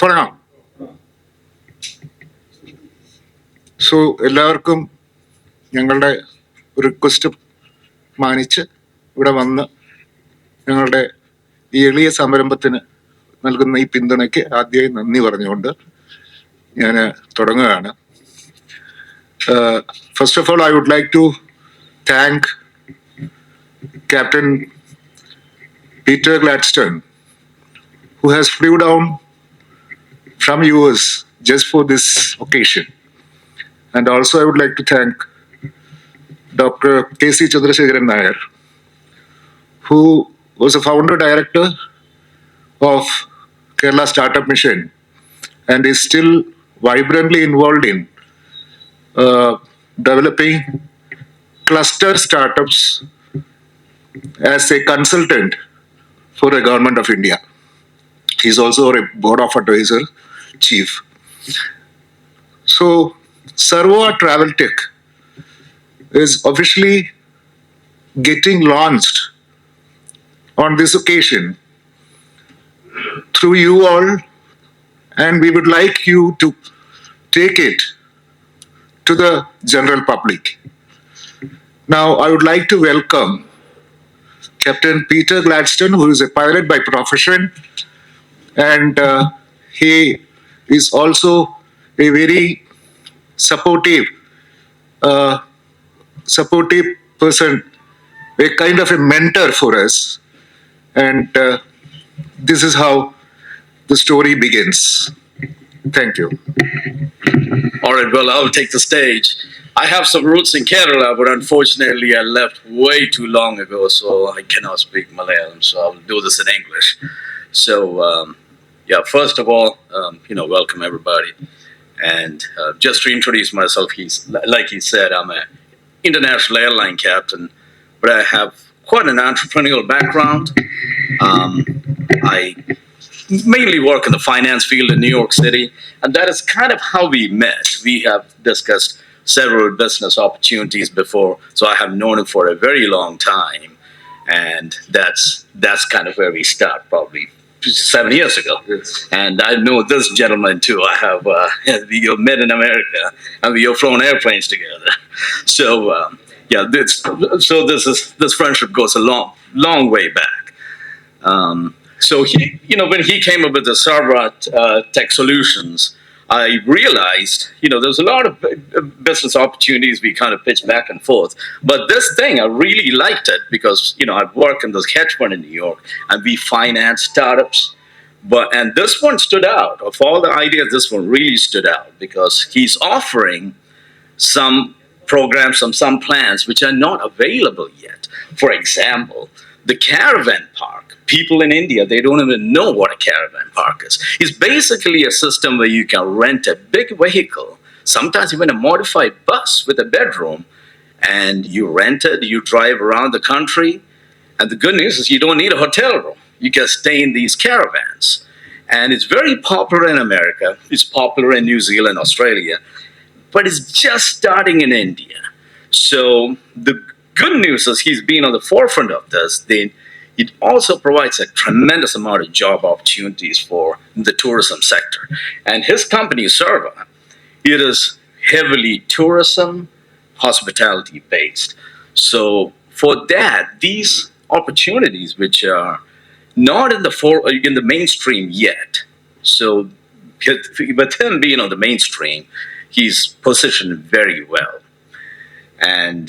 തുടങ്ങാം. സോ എല്ലാവർക്കും ഞങ്ങളുടെ റിക്വസ്റ്റ് മാനിച്ച് ഇവിടെ വന്ന് ഞങ്ങളുടെ ഈ എളിയ സംരംഭത്തിന് നൽകുന്ന ഈ പിന്തുണയ്ക്ക് ആദ്യമായി നന്ദി പറഞ്ഞുകൊണ്ട് ഞാൻ തുടങ്ങുകയാണ്. First of all, I would like to thank Captain Peter Gladstone, who has flew down from US just for this occasion. And also I would like to thank Dr. K.C. Chandrasekharan Nair, who was a founder director of Kerala Startup Mission and is still vibrantly involved in developing cluster startups as a consultant for the government of India. He's also a board of advisor chief. So Sarva Travel Tech is officially getting launched on this occasion through you all, and we would like you to take it to the general public. Now I would like to welcome Captain Peter Gladstone, who is a pilot by profession, and he is also a very supportive person, a kind of a mentor for us. And this is how the story begins. Thank you. All right, well, I'll take the stage. I have some roots in Kerala, but unfortunately I left way too long ago, so I cannot speak Malayalam, so I'll do this in English. So, first of all, welcome everybody. And just to introduce myself, like he said, I'm an international airline captain, but I have quite an entrepreneurial background. I mainly work in the finance field in New York City, and that is kind of how we met. We have discussed several business opportunities before, so I have known him for a very long time, and that's kind of where we start, probably 7 years ago. Yes. And I know this gentleman too. I have we have met in America, and we have flown airplanes together. So this friendship goes a long way back. So when he came up with the Sarva Tech Solutions, I realized, there's a lot of business opportunities we kind of pitch back and forth. But this thing, I really liked it because, I've worked in this hedge fund in New York and we finance startups. And this one stood out. Of all the ideas, this one really stood out because he's offering some programs, some plans which are not available yet. For example, the caravan park. People in India, they don't even know what a caravan park is. It's basically a system where you can rent a big vehicle, sometimes even a modified bus with a bedroom, and you rent it, you drive around the country, and the good news is you don't need a hotel room. You can stay in these caravans. And it's very popular in America, it's popular in New Zealand, Australia, but it's just starting in India. So the good news is he's been on the forefront of this. It also provides a tremendous amount of job opportunities for the tourism sector. And his company, Sarva, it is heavily tourism, hospitality based. So for that, these opportunities, which are not in the mainstream yet, so with him being on the mainstream, he's positioned very well. And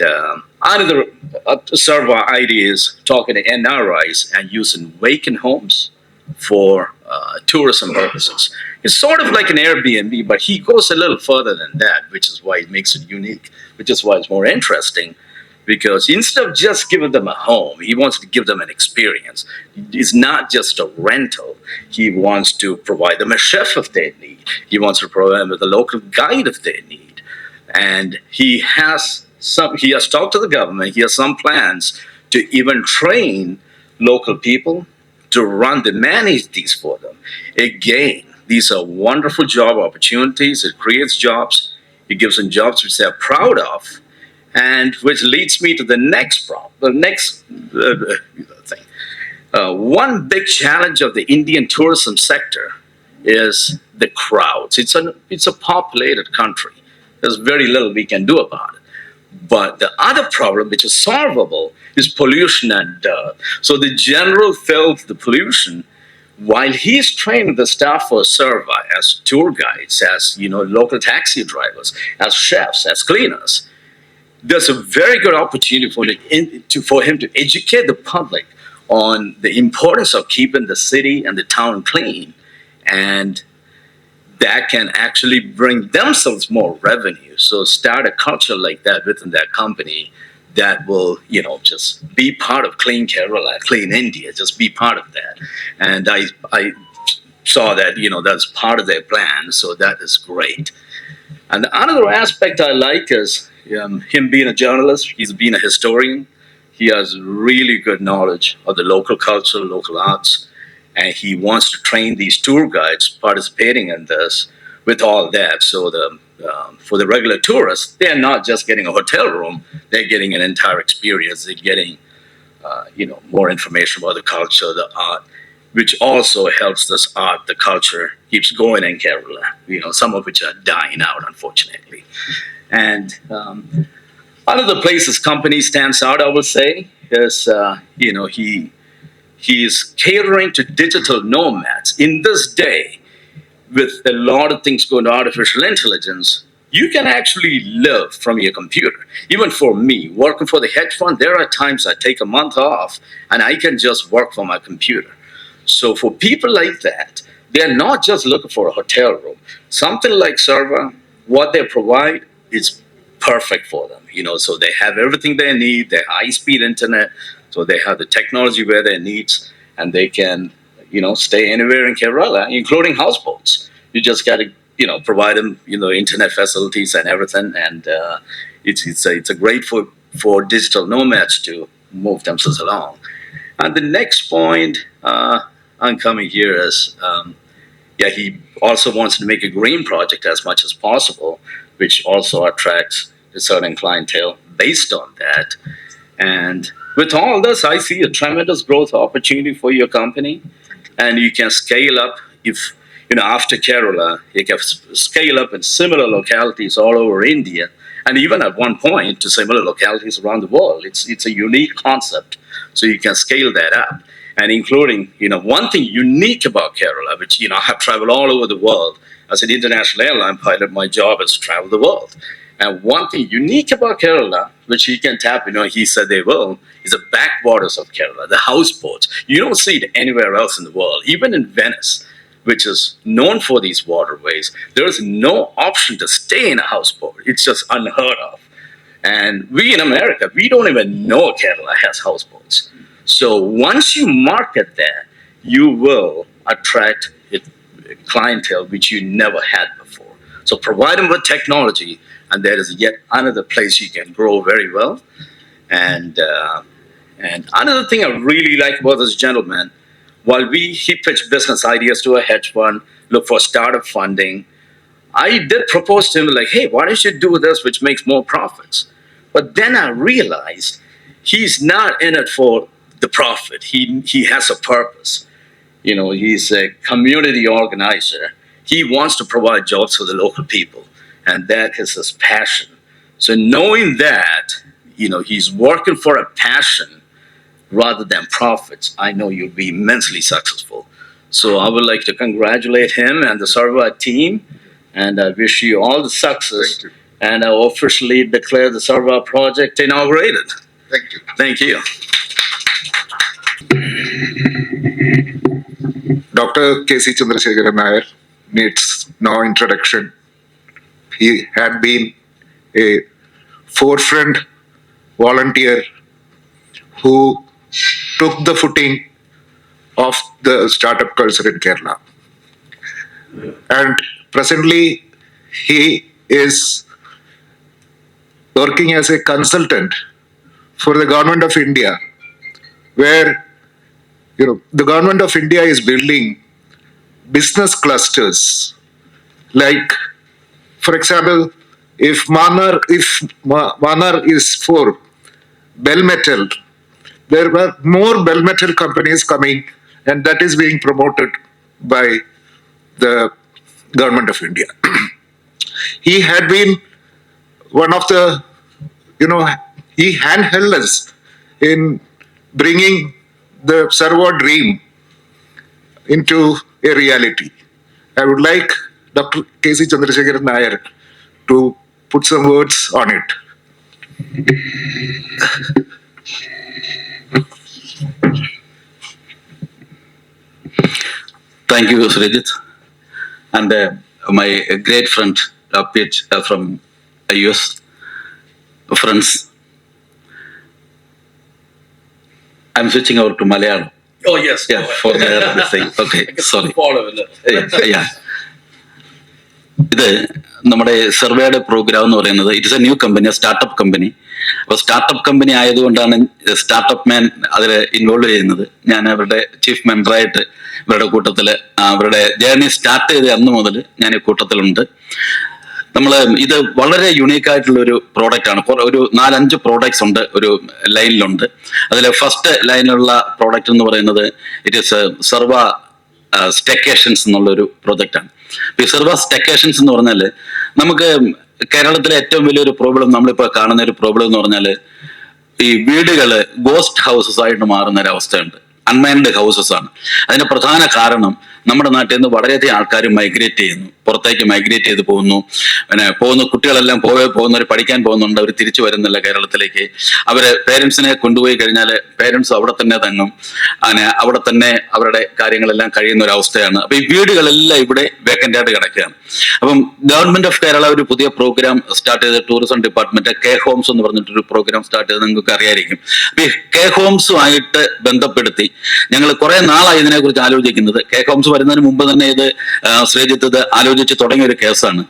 another Sarva idea is talking to NRIs and using vacant homes for tourism purposes. It's sort of like an Airbnb, but he goes a little further than that, which is why it makes it unique, which is why it's more interesting. Because instead of just giving them a home, he wants to give them an experience. It's not just a rental. He wants to provide them a chef if they need. He wants to provide them with a local guide if they need. And he has talked to the government. He has some plans to even train local people to manage these for them. Again, these are wonderful job opportunities. It creates jobs. It gives them jobs which they're proud of, and which leads me to the next thing. One big challenge of the Indian tourism sector is the crowds. It's a populated country. There's very little we can do about it. But the other problem, which is solvable, is pollution and dirt. So the general felt the pollution while he's training the staff for Survey as tour guides, as local taxi drivers, as chefs, as cleaners. There's a very good opportunity for him to educate the public on the importance of keeping the city and the town clean, and that can actually bring themselves more revenue. So start a culture like that within that company that will, just be part of Clean Kerala, Clean India, just be part of that. And I saw that, that's part of their plan. So that is great. And another aspect I like is him being a journalist. He's been a historian. He has really good knowledge of the local culture, local arts, and he wants to train these tour guides participating in this with all that. So for the regular tourists, they're not just getting a hotel room; they're getting an entire experience. They're getting more information about the culture, the art, which also helps this art, the culture keeps going in Kerala. Some of which are dying out, unfortunately. And another place this company stands out, I would say, is he's catering to digital nomads. In this day, with a lot of things going to artificial intelligence, you can actually live from your computer. Even for me, working for the hedge fund, there are times I take a month off and I can just work from my computer. So for people like that, they're not just looking for a hotel room. Something like Serva, what they provide is perfect for them. So they have everything they need, their high-speed internet, so they have the technology where their needs, and they can, stay anywhere in Kerala, including houseboats. You just got to, provide them, internet facilities and everything, and it's a great for digital nomads to move themselves along. And the next point I'm coming here is, he also wants to make a green project as much as possible, which also attracts a certain clientele based on that. And with all this, I see a tremendous growth opportunity for your company, and you can scale up if after Kerala, you can scale up in similar localities all over India, and even at one point to similar localities around the world. It's a unique concept, so you can scale that up. And including, one thing unique about Kerala, which, I have traveled all over the world. As an international airline pilot, my job is to travel the world. And one thing unique about Kerala, which he can tap, he said they will, is the backwaters of Kerala, the houseboats. You don't see it anywhere else in the world. Even in Venice, which is known for these waterways, there is no option to stay in a houseboat. It's just unheard of. And we in America, we don't even know Kerala has houseboats. So once you market that, you will attract a clientele which you never had before. So provide them with technology, and there is yet another place you can grow very well. And another thing I really like about this gentleman, while he pitched business ideas to a hedge fund, look for startup funding, I did propose to him, like, hey, why don't you do this, which makes more profits? But then I realized he's not in it for the profit. He has a purpose. He's a community organizer. He wants to provide jobs for the local people, and that is his passion. So knowing that, he's working for a passion rather than profits, I know you'll be immensely successful. So I would like to congratulate him and the Sarva team, and I wish you all the success. And I officially declare the Sarva project inaugurated. Thank you. Thank you. Dr. K.C. Chandrasekharan Nair needs no introduction. He had been a forefront volunteer who took the footing of the startup culture in Kerala. And presently, he is working as a consultant for the government of India, where the government of India is building business clusters. Like, for example, if Manar is for bell metal, there were more bell metal companies coming, and that is being promoted by the government of India. He had been one of the, he handheld us in bringing the Sarva dream into a reality. I would like Dr. K.C. Chandrasekharan Nair to put some words on it. Thank you, Srijit. And my great friend from US, friends. I'm switching over to Malayalam. Oh, yes. Yeah, for the thing. Okay, sorry. Yeah. ഇത് നമ്മുടെ സർവേയുടെ programme എന്ന് പറയുന്നത് it is A new company, startup company. അപ്പോൾ startup company ആയതുകൊണ്ടാണ് startup മാൻ അതിൽ involve ചെയ്യുന്നത്. ഞാൻ അവരുടെ ചീഫ് മെമ്പറായിട്ട് ഇവരുടെ കൂട്ടത്തിൽ അവരുടെ ജേർണി സ്റ്റാർട്ട് ചെയ്ത അന്ന് മുതൽ ഞാൻ ഈ കൂട്ടത്തിലുണ്ട്. നമ്മൾ ഇത് വളരെ യുണീക്ക് ആയിട്ടുള്ള ഒരു പ്രോഡക്റ്റ് ആണ്. ഒരു 4-5 പ്രോഡക്ട്സ് ഉണ്ട് ഒരു ലൈനിലുണ്ട്. അതിൽ ഫസ്റ്റ് ലൈനിലുള്ള പ്രോഡക്റ്റ് എന്ന് പറയുന്നത് ഇറ്റ് ഈസ് സർവ സ്റ്റെക്കേഷൻസ് എന്നുള്ളൊരു പ്രോജക്റ്റാണ്. ഈ സർവ സ്റ്റെക്കേഷൻസ് എന്ന് പറഞ്ഞാൽ നമുക്ക് കേരളത്തിലെ ഏറ്റവും വലിയൊരു പ്രോബ്ലം, നമ്മളിപ്പോൾ കാണുന്ന ഒരു പ്രോബ്ലം എന്ന് പറഞ്ഞാൽ ഈ വീടുകൾ ഗോസ്റ്റ് ഹൗസസ് ആയിട്ട് മാറുന്ന ഒരു അവസ്ഥയുണ്ട്. അൺമൈൻഡ് ഹൗസസ് ആണ്. അതിന്റെ പ്രധാന കാരണം നമ്മുടെ നാട്ടിൽ നിന്ന് വളരെയധികം ആൾക്കാർ മൈഗ്രേറ്റ് ചെയ്യുന്നു, പുറത്തേക്ക് മൈഗ്രേറ്റ് ചെയ്ത് പോകുന്നു. പോകുന്ന കുട്ടികളെല്ലാം പോകുന്നവർ പഠിക്കാൻ പോകുന്നുണ്ട്, അവർ തിരിച്ചു വരുന്നില്ല കേരളത്തിലേക്ക്. അവര് പേരൻസിനെ കൊണ്ടുപോയി കഴിഞ്ഞാൽ പേരൻസ് അവിടെ തന്നെ തങ്ങും, അങ്ങനെ അവിടെ തന്നെ അവരുടെ കാര്യങ്ങളെല്ലാം കഴിയുന്ന ഒരു അവസ്ഥയാണ്. അപ്പൊ ഈ വീടുകളെല്ലാം ഇവിടെ വേക്കൻ്റ് ആയിട്ട് കിടക്കുകയാണ്. അപ്പം ഗവൺമെന്റ് ഓഫ് കേരള ഒരു പുതിയ പ്രോഗ്രാം സ്റ്റാർട്ട് ചെയ്ത് ടൂറിസം ഡിപ്പാർട്ട്മെന്റ് കെ ഹോംസ് എന്ന് പറഞ്ഞിട്ടൊരു പ്രോഗ്രാം സ്റ്റാർട്ട് ചെയ്ത് നിങ്ങൾക്ക് അറിയായിരിക്കും. അപ്പൊ ഈ കെ ഹോംസുമായിട്ട് ബന്ധപ്പെടുത്തി ഞങ്ങൾ കുറെ നാളായി ഇതിനെക്കുറിച്ച് ആലോചിക്കുന്നത്. കെ ഹോംസ് വരുന്നതിന് മുമ്പ് തന്നെ ഇത് ശ്രീജിത്ത് ഇത് ആലോചിച്ച് തുടങ്ങിയ ഒരു കേസാണ്.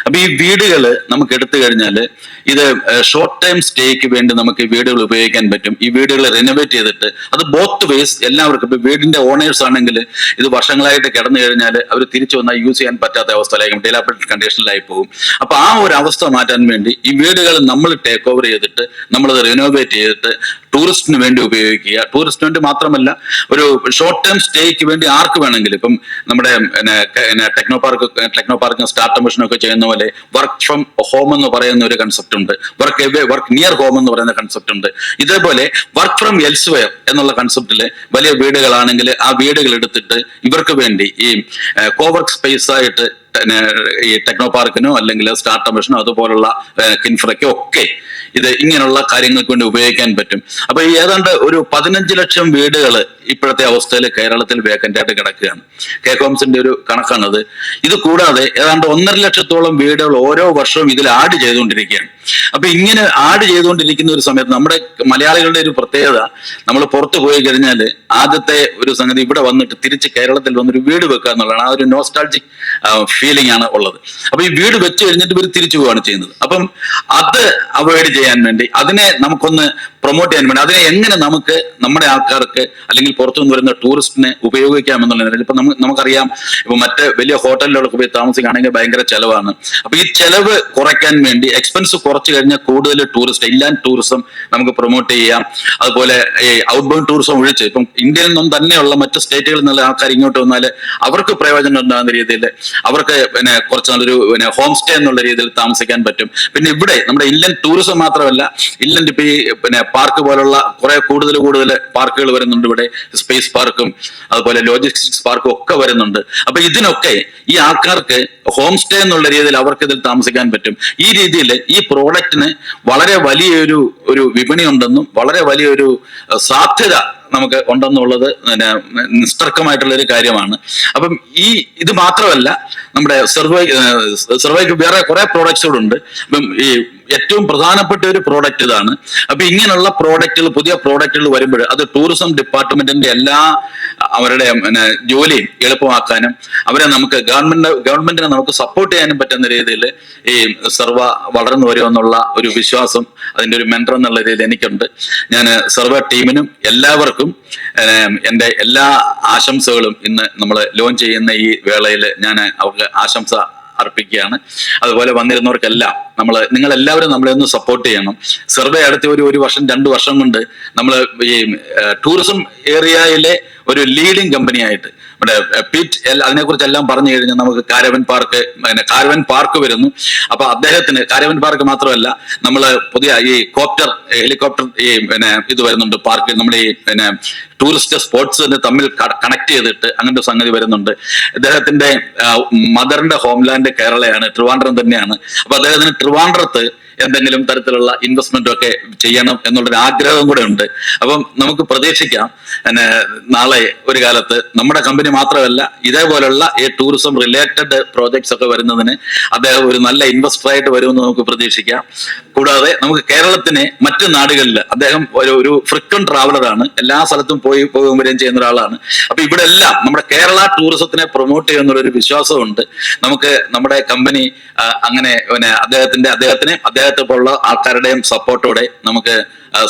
അപ്പൊ ഈ വീടുകൾ നമുക്ക് എടുത്തു കഴിഞ്ഞാൽ ഇത് ഷോർട്ട് ടൈം സ്റ്റേക്ക് വേണ്ടി നമുക്ക് ഈ വീടുകൾ ഉപയോഗിക്കാൻ പറ്റും. ഈ വീടുകൾ റിനോവേറ്റ് ചെയ്തിട്ട് അത് ബോത്ത് വേസ് എല്ലാവർക്കും, ഇപ്പൊ വീടിന്റെ ഓണേഴ്സ് ആണെങ്കിൽ ഇത് വർഷങ്ങളായിട്ട് കിടന്നു കഴിഞ്ഞാൽ അവർ തിരിച്ചു വന്നാൽ യൂസ് ചെയ്യാൻ പറ്റാത്ത അവസ്ഥയിലായിരിക്കും, ഡിലാബിലിറ്റി കണ്ടീഷനിലായി പോകും. അപ്പൊ ആ ഒരു അവസ്ഥ മാറ്റാൻ വേണ്ടി ഈ വീടുകൾ നമ്മൾ ടേക്ക് ഓവർ ചെയ്തിട്ട് നമ്മളത് റിനോവേറ്റ് ചെയ്തിട്ട് ടൂറിസ്റ്റിന് വേണ്ടി ഉപയോഗിക്കുക. ടൂറിസ്റ്റിന് വേണ്ടി മാത്രമല്ല, ഒരു ഷോർട്ട് ടൈം സ്റ്റേക്ക് വേണ്ടി ആർക്ക് വേണമെങ്കിലും, ഇപ്പം നമ്മുടെ ടെക്നോ പാർക്ക് സ്റ്റാർട്ടപ്പ് മിഷനൊക്കെ ചെയ്യുന്ന പോലെ വർക്ക് ഫ്രം ഹോം എന്ന് പറയുന്ന ഒരു കൺസെപ്റ്റ് ഉണ്ട്, വർക്ക് നിയർ ഹോം എന്ന് പറയുന്ന കൺസെപ്റ്റ് ഉണ്ട്. ഇതേപോലെ വർക്ക് ഫ്രം എൽസ്വെയർ എന്നുള്ള കൺസെപ്റ്റില് വലിയ വീടുകളാണെങ്കിൽ ആ വീടുകൾ എടുത്തിട്ട് ഇവർക്ക് വേണ്ടി ഈ കോവർക്ക് സ്പേസ് ആയിട്ട് ഈ ടെക്നോ പാർക്കിനോ അല്ലെങ്കിൽ സ്റ്റാർട്ടപ്പ് മിഷനോ അതുപോലുള്ള കിൻഫ്രയ്ക്കോ ഒക്കെ ഇത് ഇങ്ങനെയുള്ള കാര്യങ്ങൾക്ക് വേണ്ടി ഉപയോഗിക്കാൻ പറ്റും. അപ്പൊ ഈ ഏതാണ്ട് ഒരു 15 ലക്ഷം വീടുകൾ ഇപ്പോഴത്തെ അവസ്ഥയിൽ കേരളത്തിൽ വേക്കൻ്റ് ആയിട്ട് കിടക്കുകയാണ്. കെ ഹോംസിന്റെ ഒരു കണക്കാണത്. ഇത് കൂടാതെ ഏതാണ്ട് 1.5 ലക്ഷത്തോളം വീടുകൾ ഓരോ വർഷവും ഇതിൽ ആഡ് ചെയ്തുകൊണ്ടിരിക്കുകയാണ്. അപ്പൊ ഇങ്ങനെ ആഡ് ചെയ്തുകൊണ്ടിരിക്കുന്ന ഒരു സമയത്ത് നമ്മുടെ മലയാളികളുടെ ഒരു പ്രത്യേകത, നമ്മൾ പുറത്തു പോയി കഴിഞ്ഞാൽ ആദ്യത്തെ ഒരു സംഗതി ഇവിടെ വന്നിട്ട് തിരിച്ച് കേരളത്തിൽ വന്നൊരു വീട് വെക്കുക എന്നുള്ളതാണ്. ആ ഒരു നോസ്റ്റാൾജിക് ഫീലിംഗ് ആണ് ഉള്ളത്. അപ്പൊ ഈ വീട് വെച്ച് കഴിഞ്ഞിട്ട് ഇവർ തിരിച്ചു പോവുകയാണ് ചെയ്യുന്നത്. അപ്പം അത് അവോയ്ഡ് ചെയ്യാൻ വേണ്ടി, അതിനെ നമുക്കൊന്ന് പ്രൊമോട്ട് ചെയ്യാൻ വേണ്ടി, അതിനെ എങ്ങനെ നമുക്ക് നമ്മുടെ ആൾക്കാർക്ക് അല്ലെങ്കിൽ പുറത്തുനിന്ന് വരുന്ന ടൂറിസ്റ്റിനെ ഉപയോഗിക്കാമെന്നുള്ള നിലയിൽ ഇപ്പൊ നമുക്കറിയാം, ഇപ്പൊ മറ്റ് വലിയ ഹോട്ടലിലൊക്കെ പോയി താമസിക്കുകയാണെങ്കിൽ ഭയങ്കര ചെലവാണ്. അപ്പൊ ഈ ചെലവ് കുറയ്ക്കാൻ വേണ്ടി എക്സ്പെൻസ് കുറച്ച് കഴിഞ്ഞാൽ കൂടുതൽ ടൂറിസ്റ്റ്, ഇൻലാൻഡ് ടൂറിസം നമുക്ക് പ്രൊമോട്ട് ചെയ്യാം. അതുപോലെ ഈ ഔട്ട് ബൗണ്ട് ടൂറിസം ഒഴിച്ച് ഇപ്പം ഇന്ത്യയിൽ നിന്നും തന്നെയുള്ള മറ്റ് സ്റ്റേറ്റുകളിൽ നിന്നുള്ള ആൾക്കാർ ഇങ്ങോട്ട് വന്നാൽ അവർക്ക് പ്രയോജനം ഉണ്ടാകുന്ന രീതിയിൽ അവർക്ക് കുറച്ച് നല്ലൊരു ഹോം സ്റ്റേ എന്നുള്ള രീതിയിൽ താമസിക്കാൻ പറ്റും. പിന്നെ ഇവിടെ നമ്മുടെ ഇൻലൻഡ് ടൂറിസം മാത്രമല്ല, ഇൻലൻഡ് ഇപ്പൊ ഈ പാർക്ക് പോലുള്ള കുറെ കൂടുതൽ പാർക്കുകൾ വരുന്നുണ്ട് ഇവിടെ. സ്പേസ് പാർക്കും അതുപോലെ ലോജിസ്റ്റിക്സ് പാർക്കും ഒക്കെ വരുന്നുണ്ട്. അപ്പൊ ഇതിനൊക്കെ ഈ ആൾക്കാർക്ക് ഹോം സ്റ്റേ എന്നുള്ള രീതിയിൽ അവർക്ക് ഇതിൽ താമസിക്കാൻ പറ്റും. ഈ രീതിയിൽ ഈ പ്രോഡക്റ്റിന് വളരെ വലിയൊരു വിപണി ഉണ്ടെന്നും വളരെ വലിയൊരു സാധ്യത നമുക്ക് ഉണ്ടെന്നുള്ളത് നിസ്തർക്കമായിട്ടുള്ള ഒരു കാര്യമാണ്. അപ്പം ഇത് മാത്രമല്ല, നമ്മുടെ സർവൈക്ക് വേറെ കുറെ പ്രോഡക്ട്സുകളുണ്ട്. അപ്പം ഈ ഏറ്റവും പ്രധാനപ്പെട്ട ഒരു പ്രോഡക്റ്റ് ഇതാണ്. അപ്പൊ ഇങ്ങനെയുള്ള പ്രോഡക്റ്റുകൾ, പുതിയ പ്രോഡക്റ്റുകൾ വരുമ്പോൾ അത് ടൂറിസം ഡിപ്പാർട്ട്മെന്റിന്റെ എല്ലാ അവരുടെ ജോലിയും എളുപ്പമാക്കാനും അവരെ നമുക്ക് ഗവൺമെന്റിനെ നമുക്ക് സപ്പോർട്ട് ചെയ്യാനും പറ്റുന്ന രീതിയിൽ ഈ സർവ വളർന്നു വരുമെന്നുള്ള ഒരു വിശ്വാസം, അതിന്റെ ഒരു മെന്റർ എന്നുള്ള രീതിയിൽ എനിക്കുണ്ട്. ഞാൻ സർവ ടീമിനും എല്ലാവർക്കും എൻ്റെ എല്ലാ ആശംസകളും ഇന്ന് നമ്മൾ ലോഞ്ച് ചെയ്യുന്ന ഈ വേളയിൽ ഞാൻ അവർക്ക് ആശംസ അർപ്പിക്കുകയാണ്. അതുപോലെ വന്നിരുന്നവർക്കെല്ലാം നിങ്ങൾ എല്ലാവരും നമ്മളെ ഒന്ന് സപ്പോർട്ട് ചെയ്യണം. സർവേ അടുത്ത ഒരു വർഷം 2 വർഷം കൊണ്ട് നമ്മൾ ഈ ടൂറിസം ഏരിയയിലെ ഒരു ലീഡിങ് കമ്പനിയായിട്ട് പീറ്റ് അതിനെക്കുറിച്ചെല്ലാം പറഞ്ഞു കഴിഞ്ഞാൽ നമുക്ക് കാരവൻ പാർക്ക് വരുന്നു. അപ്പൊ അദ്ദേഹത്തിന് കാരവൻ പാർക്ക് മാത്രമല്ല, നമ്മള് പുതിയ ഈ ഹെലികോപ്റ്റർ ഇത് വരുന്നുണ്ട് പാർക്ക്, നമ്മുടെ ഈ ടൂറിസ്റ്റ് സ്പോട്സിന് തമ്മിൽ കണക്ട് ചെയ്തിട്ട് അങ്ങനത്തെ സംഗതി വരുന്നുണ്ട്. അദ്ദേഹത്തിന്റെ മദറിന്റെ ഹോംലാൻഡ് കേരളയാണ്, ട്രിവാൻഡ്രം തന്നെയാണ്. അപ്പൊ അദ്ദേഹത്തിന് ട്രിവാൻഡ്രത്ത് എന്തെങ്കിലും തരത്തിലുള്ള ഇൻവെസ്റ്റ്മെന്റും ഒക്കെ ചെയ്യണം എന്നുള്ളൊരു ആഗ്രഹം കൂടെ ഉണ്ട്. അപ്പം നമുക്ക് പ്രതീക്ഷിക്കാം നാളെ ഒരു കാലത്ത് നമ്മുടെ കമ്പനി മാത്രമല്ല ഇതേപോലുള്ള ഈ ടൂറിസം റിലേറ്റഡ് പ്രോജക്ട്സ് ഒക്കെ വരുന്നതിന് അദ്ദേഹം ഒരു നല്ല ഇൻവെസ്റ്റർ ആയിട്ട് വരുമെന്ന് നമുക്ക് പ്രതീക്ഷിക്കാം. കൂടാതെ നമുക്ക് കേരളത്തിന് മറ്റു നാടുകളിൽ അദ്ദേഹം ഒരു ഫ്രീക്വന്റ് ട്രാവലറാണ്, എല്ലാ സ്ഥലത്തും പോകുകയും വരികയും ചെയ്യുന്ന ഒരാളാണ്. അപ്പൊ ഇവിടെ എല്ലാം നമ്മുടെ കേരള ടൂറിസത്തിനെ പ്രൊമോട്ട് ചെയ്യുന്നുള്ളൊരു വിശ്വാസമുണ്ട് നമുക്ക്. നമ്മുടെ കമ്പനി അങ്ങനെ അദ്ദേഹത്തെ പോലുള്ള ആൾക്കാരുടെയും സപ്പോർട്ടോടെ നമുക്ക്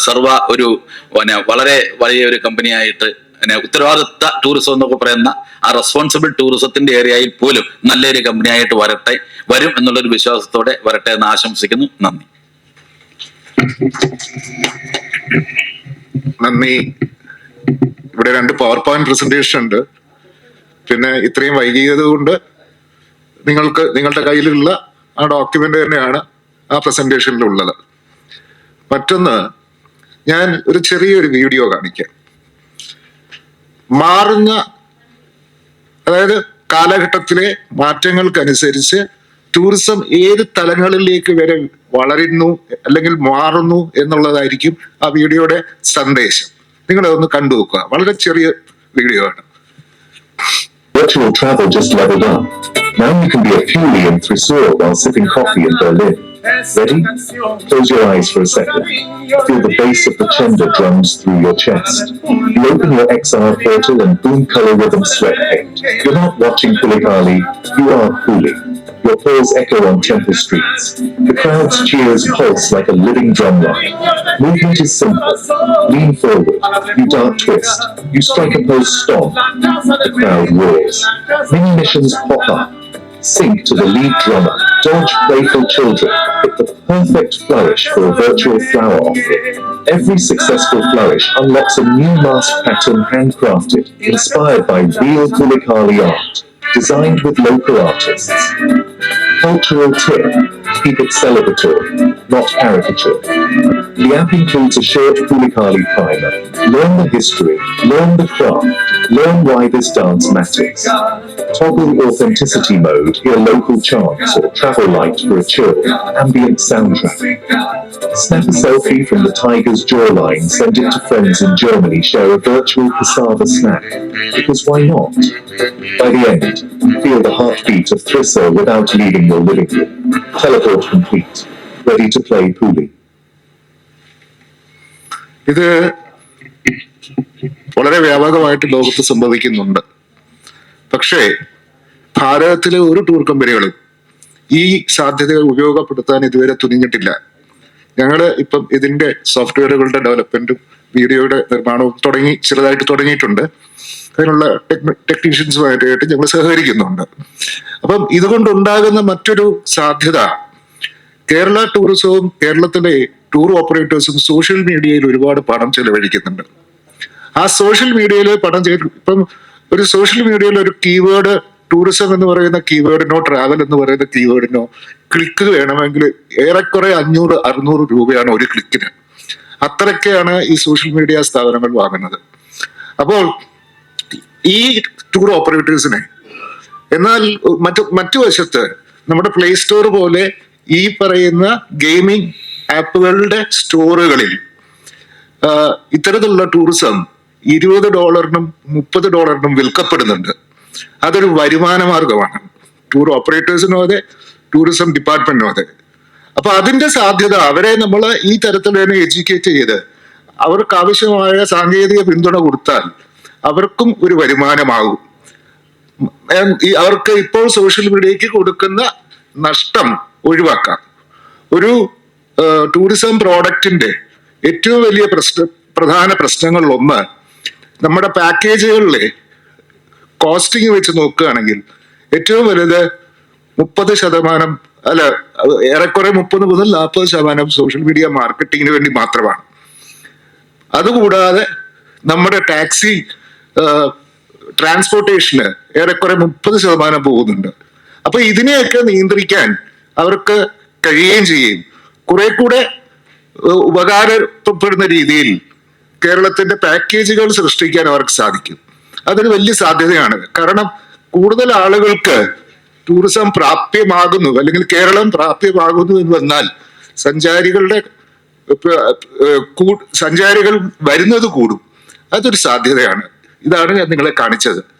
സർവ ഒരു വളരെ വലിയൊരു കമ്പനിയായിട്ട് ഉത്തരവാദിത്ത ടൂറിസം എന്നൊക്കെ പറയുന്ന ആ റെസ്പോൺസിബിൾ ടൂറിസത്തിന്റെ ഏരിയയിൽ പോലും നല്ലൊരു കമ്പനിയായിട്ട് വരും എന്നുള്ളൊരു വിശ്വാസത്തോടെ വരട്ടെ എന്ന് ആശംസിക്കുന്നു. നന്ദി. നന്ദി. ഇവിടെ 2 പവർ പോയിന്റ് പ്രസന്റേഷൻ ഉണ്ട്. പിന്നെ ഇത്രയും വൈകിയത് കൊണ്ട് നിങ്ങളുടെ കയ്യിലുള്ള ആ ഡോക്യുമെന്റ് തന്നെയാണ് ആ പ്രസന്റേഷനിലുള്ളത്. മറ്റൊന്ന്, ഞാൻ ഒരു ചെറിയൊരു വീഡിയോ കാണിക്കാം. അതായത് കാലഘട്ടത്തിലെ മാറ്റങ്ങൾക്കനുസരിച്ച് ടൂറിസം ഏത് തലങ്ങളിലേക്ക് വരെ വളരുന്നു അല്ലെങ്കിൽ മാറുന്നു എന്നുള്ളതായിരിക്കും ആ വീഡിയോയുടെ സന്ദേശം. നിങ്ങളെ ഒന്ന് കണ്ടു നോക്കുക. വളരെ ചെറിയ വീഡിയോ ആണ്. Virtual travel just leveled up. Now you can be a Fury in Thrissur while sipping coffee in Berlin. Ready? Close your eyes for a second. Feel the bass of the Chenda drums through your chest. You open your XR portal and boom color rhythm sweat paint. You're not watching Pulikali, you are Puli. Your paws echo on temple streets. The crowd's cheers pulse like a living drumline. Movement is simple. Lean forward. You dart twist. You strike a pose stomp. The crowd roars. Many missions pop up. Sync to the lead drummer. Dodge playful children. Hit the perfect flourish for a virtual flower offering. Every successful flourish unlocks a new mask pattern handcrafted, inspired by real Pulikali art. Designed with local artists. Cultural tip, keep it celebratory, not caricature. The app includes a short Pulikali primer. Learn the history, learn the craft, learn why this dance matters. Toggle authenticity mode, hear local chants or travel light for a chill, ambient soundtrack. Snap a selfie from the tiger's jawline, send it to friends in Germany, share a virtual cassava snack. Because why not? By the end, feel the heartbeat of Thrissur without leaving your living room. Teleport complete. Ready to play Puli. ഇത് വളരെ വ്യാപകമായിട്ട് ലോകത്ത് സംഭവിക്കുന്നുണ്ട്. പക്ഷേ ഭാരതത്തിലെ ഒരു tour കമ്പനികളും ഈ സാധ്യതകൾ ഉപയോഗപ്പെടുത്താൻ ഇതുവരെ തുനിഞ്ഞിട്ടില്ല. ഞങ്ങള് ഇപ്പം ഇതിന്റെ സോഫ്റ്റ്വെയറുകളുടെ ഡെവലപ്മെന്റും വീഡിയോയുടെ നിർമ്മാണവും ചെറുതായിട്ട് തുടങ്ങിയിട്ടുണ്ട്. അതിനുള്ള ടെക്നീഷ്യൻസുമായിട്ട് ഞങ്ങൾ സഹകരിക്കുന്നുണ്ട്. അപ്പം ഇതുകൊണ്ടുണ്ടാകുന്ന മറ്റൊരു സാധ്യത, കേരള ടൂറിസവും കേരളത്തിലെ ടൂർ ഓപ്പറേറ്റേഴ്സും സോഷ്യൽ മീഡിയയിൽ ഒരുപാട് പണം ചെലവഴിക്കുന്നുണ്ട്. ആ സോഷ്യൽ മീഡിയയിൽ ഇപ്പം ഒരു സോഷ്യൽ മീഡിയയിൽ ഒരു കീവേഡ് ടൂറിസം എന്ന് പറയുന്ന കീവേഡിനോ ട്രാവൽ എന്ന് പറയുന്ന കീവേഡിനോ ക്ലിക്ക് വേണമെങ്കിൽ ഏറെക്കുറെ 500-600 രൂപയാണ് ഒരു ക്ലിക്കിന്. അത്രയ്ക്കാണ് ഈ സോഷ്യൽ മീഡിയ സ്ഥാപനങ്ങൾ വാങ്ങുന്നത്. അപ്പോൾ ഈ ടൂർ ഓപ്പറേറ്റേഴ്സിനെ, എന്നാൽ മറ്റു വശത്ത് നമ്മുടെ പ്ലേ സ്റ്റോർ പോലെ ഈ പറയുന്ന ഗെയിമിംഗ് ആപ്പുകളുടെ സ്റ്റോറുകളിൽ ഇത്തരത്തിലുള്ള ടൂറിസം $20 $30 വിൽക്കപ്പെടുന്നുണ്ട്. അതൊരു വരുമാന മാർഗമാണ് ടൂർ ഓപ്പറേറ്റേഴ്സിനും അതെ, ടൂറിസം ഡിപ്പാർട്ട്മെന്റിനും അതെ. അപ്പൊ അതിന്റെ സാധ്യത, അവരെ നമ്മൾ ഈ തരത്തിൽ തന്നെ എഡ്യൂക്കേറ്റ് ചെയ്ത് അവർക്ക് ആവശ്യമായ സാങ്കേതിക പിന്തുണ കൊടുത്താൽ അവർക്കും ഒരു വരുമാനമാകും. അവർക്ക് ഇപ്പോൾ സോഷ്യൽ മീഡിയക്ക് കൊടുക്കുന്ന നഷ്ടം ഒഴിവാക്കാം. ഒരു ടൂറിസം പ്രോഡക്റ്റിന്റെ ഏറ്റവും വലിയ പ്രധാന പ്രശ്നങ്ങളിലൊന്ന്, നമ്മുടെ പാക്കേജുകളിലെ കോസ്റ്റിംഗ് വെച്ച് നോക്കുകയാണെങ്കിൽ ഏറ്റവും വലുത് 30% അല്ല, ഏറെക്കുറെ 30 മുതൽ 40% സോഷ്യൽ മീഡിയ മാർക്കറ്റിങ്ങിന് വേണ്ടി മാത്രമാണ്. അതുകൂടാതെ നമ്മുടെ ടാക്സി ട്രാൻസ്പോർട്ടേഷന് ഏറെക്കുറെ 30% പോകുന്നുണ്ട്. അപ്പൊ ഇതിനെയൊക്കെ നിയന്ത്രിക്കാൻ അവർക്ക് കഴിയുകയും ചെയ്യും. കുറെ കൂടെ ഉപകാരപ്പെടുന്ന രീതിയിൽ കേരളത്തിന്റെ പാക്കേജുകൾ സൃഷ്ടിക്കാൻ അവർക്ക് സാധിക്കും. അതൊരു വലിയ സാധ്യതയാണ്. കാരണം കൂടുതൽ ആളുകൾക്ക് ടൂറിസം പ്രാപ്യമാകുന്നു, അല്ലെങ്കിൽ കേരളം പ്രാപ്യമാകുന്നു എന്ന് വന്നാൽ സഞ്ചാരികൾ വരുന്നത് കൂടും. അതൊരു സാധ്യതയാണ്. ഇതാണ് ഞാൻ നിങ്ങളെ കാണിച്ചത്.